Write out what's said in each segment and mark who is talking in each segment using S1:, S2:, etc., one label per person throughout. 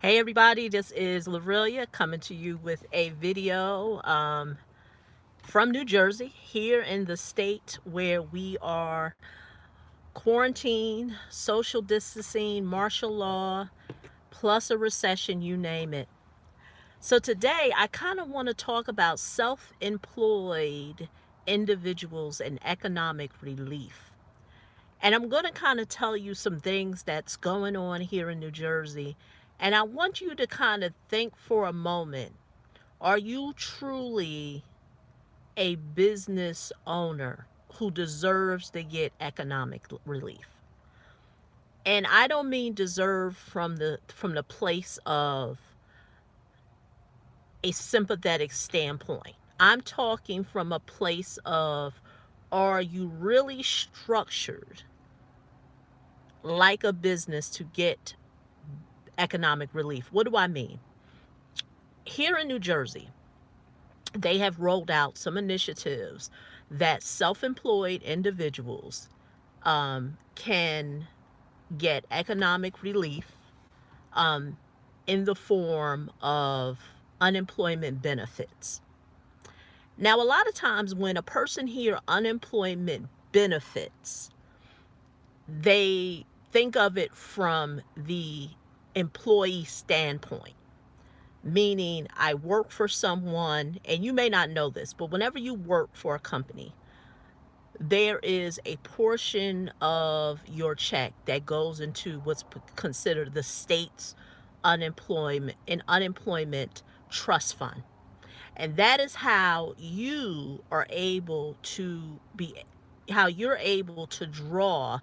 S1: Hey everybody, this is Lorelia coming to you with a video from New Jersey, here in the state where we are quarantine, social distancing, martial law, plus a recession, you name it. So today I kind of want to talk about self-employed individuals and economic relief. And I'm going to kind of tell you some things that's going on here in New Jersey. And I want you to kind of think for a moment, are you truly a business owner who deserves to get economic relief? And I don't mean deserve from the place of a sympathetic standpoint. I'm talking from a place of, are you really structured like a business to get economic relief? What do I mean? Here in New Jersey, they have rolled out some initiatives that self-employed individuals can get economic relief um, in the form of unemployment benefits. Now, a lot of times when a person hears unemployment benefits, they think of it from the employee standpoint, meaning I work for someone, and you may not know this, but whenever you work for a company, there is a portion of your check that goes into what's considered the state's unemployment trust fund. And that is how you are able to draw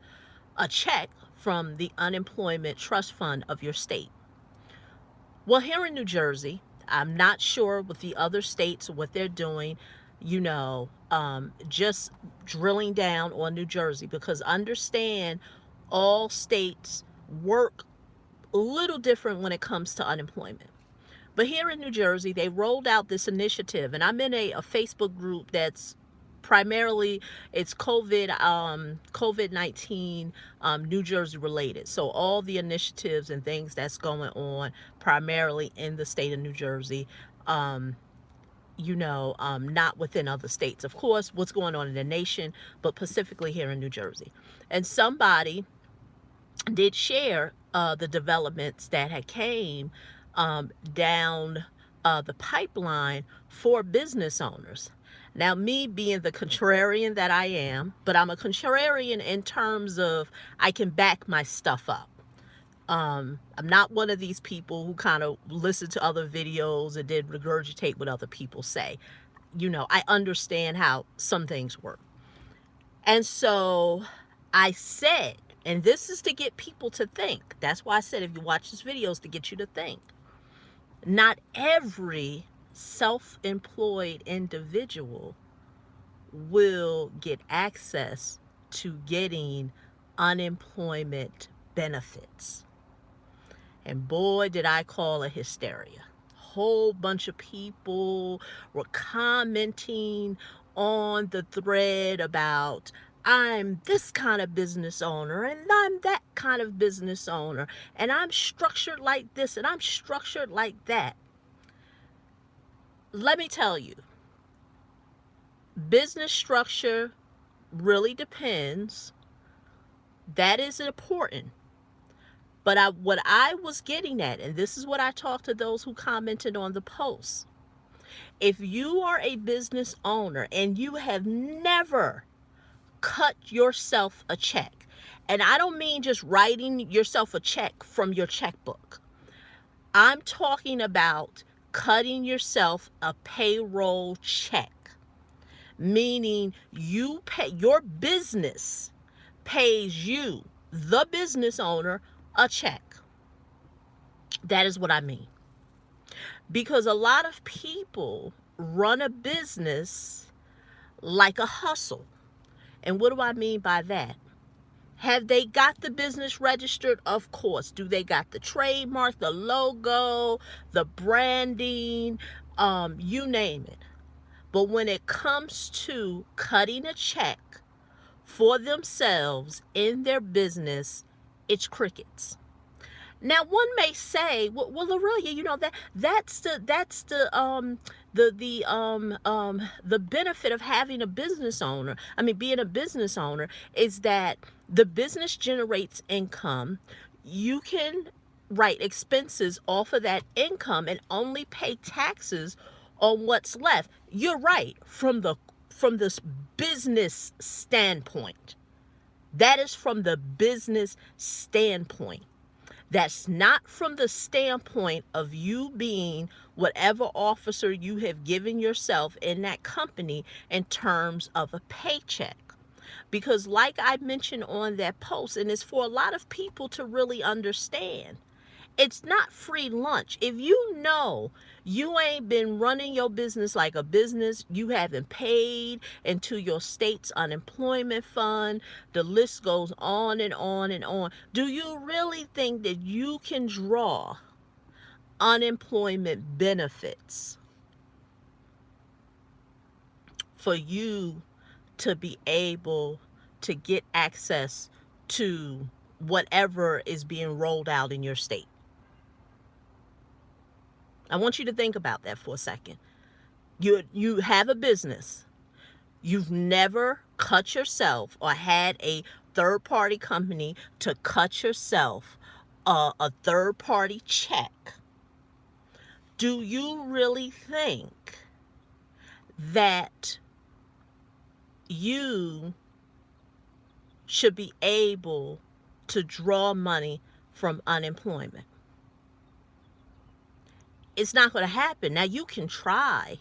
S1: a check from the unemployment trust fund of your state. Well, here in New Jersey, I'm not sure with the other states what they're doing, just drilling down on New Jersey, because understand all states work a little different when it comes to unemployment. But here in New Jersey, they rolled out this initiative, and I'm in a Facebook group that's primarily, it's COVID-19 New Jersey related. So all the initiatives and things that's going on primarily in the state of New Jersey, not within other states. Of course, what's going on in the nation, but specifically here in New Jersey. And somebody did share the developments that had came down the pipeline for business owners. Now, me being the contrarian that I am, but I'm a contrarian in terms of I can back my stuff up. I'm not one of these people who kind of listen to other videos and then regurgitate what other people say. I understand how some things work. And so I said, and this is to get people to think. That's why I said if you watch this video, is to get you to think. Not every self-employed individual will get access to getting unemployment benefits. And boy, did I call it hysteria. Whole bunch of people were commenting on the thread about, I'm this kind of business owner and I'm that kind of business owner and I'm structured like this and I'm structured like that. Let me tell you, business structure really depends. That is important. But what I was getting at, and this is what I talked to those who commented on the post, if you are a business owner and you have never cut yourself a check, and I don't mean just writing yourself a check from your checkbook, I'm talking about cutting yourself a payroll check, meaning your business pays you, the business owner, a check. That is what I mean. Because a lot of people run a business like a hustle. And what do I mean by that? Have they got the business registered? Of course. Do they got the trademark, the logo, the branding, you name it. But when it comes to cutting a check for themselves in their business, it's crickets. Now, one may say, well, Aurelia, the benefit of having a business owner. I mean, being a business owner is that the business generates income. You can write expenses off of that income and only pay taxes on what's left. You're right, from this business standpoint. That is from the business standpoint. That's not from the standpoint of you being whatever officer you have given yourself in that company in terms of a paycheck. Because, like I mentioned on that post, and it's for a lot of people to really understand, it's not free lunch. If you know you ain't been running your business like a business, you haven't paid into your state's unemployment fund, the list goes on and on and on. Do you really think that you can draw unemployment benefits for you to be able to get access to whatever is being rolled out in your state? I want you to think about that for a second. You have a business. You've never cut yourself or had a third-party company to cut yourself a third-party check. Do you really think that you should be able to draw money from unemployment? It's not going to happen. Now, you can try,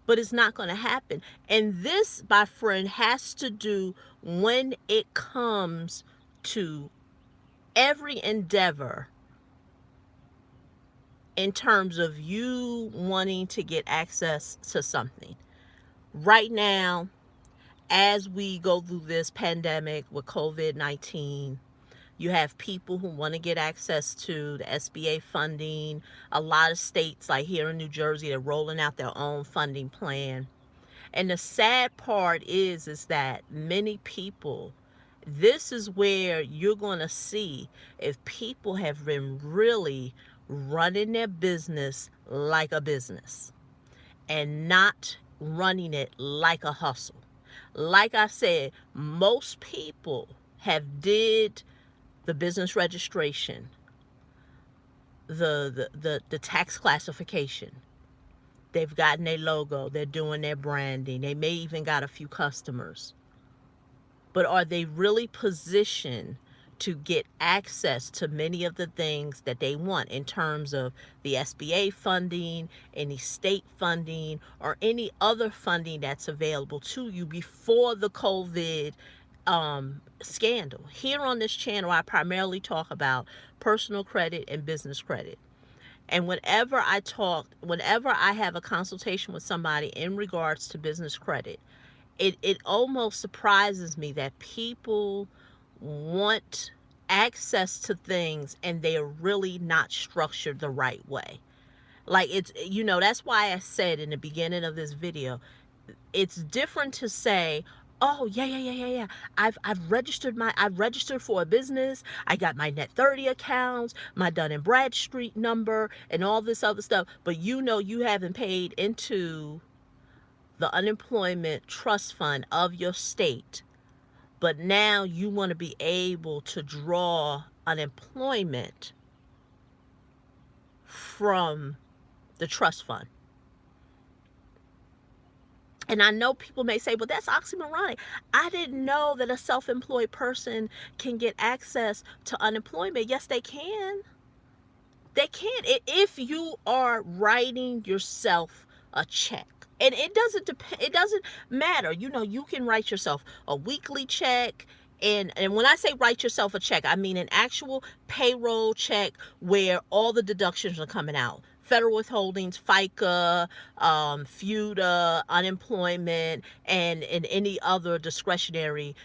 S1: but it's not going to happen. And this, my friend, has to do when it comes to every endeavor in terms of you wanting to get access to something. Right now, as we go through this pandemic with COVID-19, you have people who want to get access to the SBA funding. A lot of states, like here in New Jersey, they're rolling out their own funding plan. And the sad part is that many people, this is where you're going to see if people have been really running their business like a business and not running it like a hustle. Like I said, most people have did the business registration, the tax classification. They've gotten their logo. They're doing their branding. They may even got a few customers. But are they really positioned to get access to many of the things that they want in terms of the SBA funding, any state funding, or any other funding that's available to you before the COVID scandal? Here on this channel, I primarily talk about personal credit and business credit. And whenever I have a consultation with somebody in regards to business credit, it almost surprises me that people want access to things and they are really not structured the right way. Like, it's, that's why I said in the beginning of this video, it's different to say, oh, yeah. I've registered for a business. I got my Net 30 accounts, my Dun and Bradstreet number, and all this other stuff. But you haven't paid into the unemployment trust fund of your state. But now you want to be able to draw unemployment from the trust fund. And I know people may say, well, that's oxymoronic. I didn't know that a self-employed person can get access to unemployment. Yes, they can. They can, if you are writing yourself a check. And it doesn't matter. You can write yourself a weekly check. And when I say write yourself a check, I mean an actual payroll check where all the deductions are coming out. Federal withholdings, FICA, FUTA, unemployment, and any other discretionary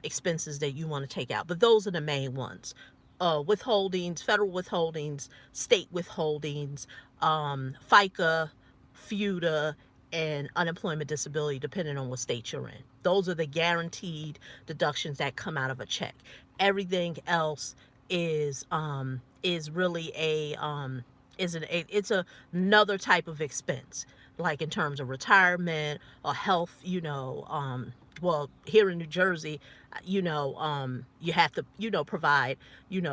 S1: expenses that you want to take out. But those are the main ones. Withholdings, federal withholdings, state withholdings, FICA, FUTA, and unemployment disability, depending on what state you're in. Those are the guaranteed deductions that come out of a check. Everything else is really it's another type of expense, like in terms of retirement or health, well, here in New Jersey, you have to, provide,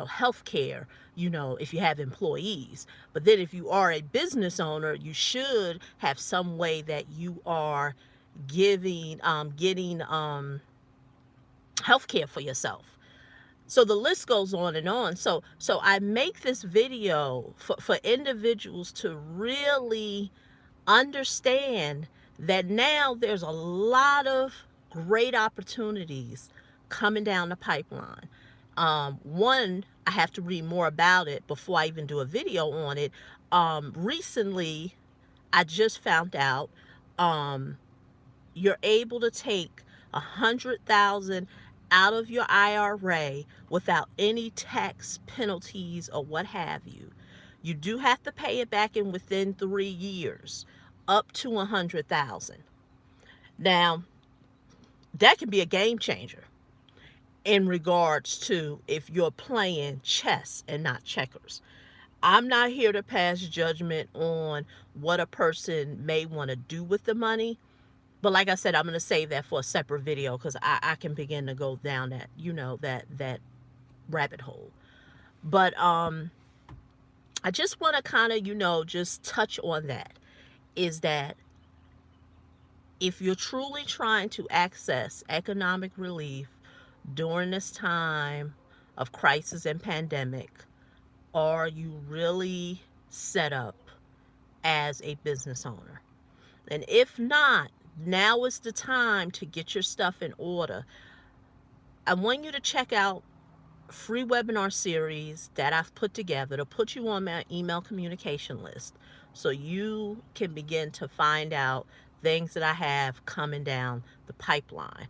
S1: health care, if you have employees. But then if you are a business owner, you should have some way that you are getting health care for yourself. So the list goes on and on. So I make this video for individuals to really understand that now there's a lot of great opportunities coming down the pipeline. One, I have to read more about it before I even do a video on it. Recently, I just found out you're able to take 100,000 out of your IRA without any tax penalties or what have you. You do have to pay it back in within 3 years, up to 100,000. Now, that can be a game changer in regards to if you're playing chess and not checkers. I'm not here to pass judgment on what a person may want to do with the money. But like I said, I'm going to save that for a separate video because I can begin to go down that, that rabbit hole. But I just want to kind of, just touch on that, is that if you're truly trying to access economic relief during this time of crisis and pandemic, are you really set up as a business owner? And if not, now is the time to get your stuff in order. I want you to check out a free webinar series that I've put together to put you on my email communication list so you can begin to find out things that I have coming down the pipeline.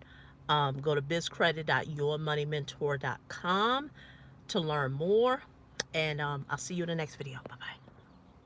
S1: Go to bizcredit.yourmoneymentor.com to learn more, and I'll see you in the next video. Bye-bye.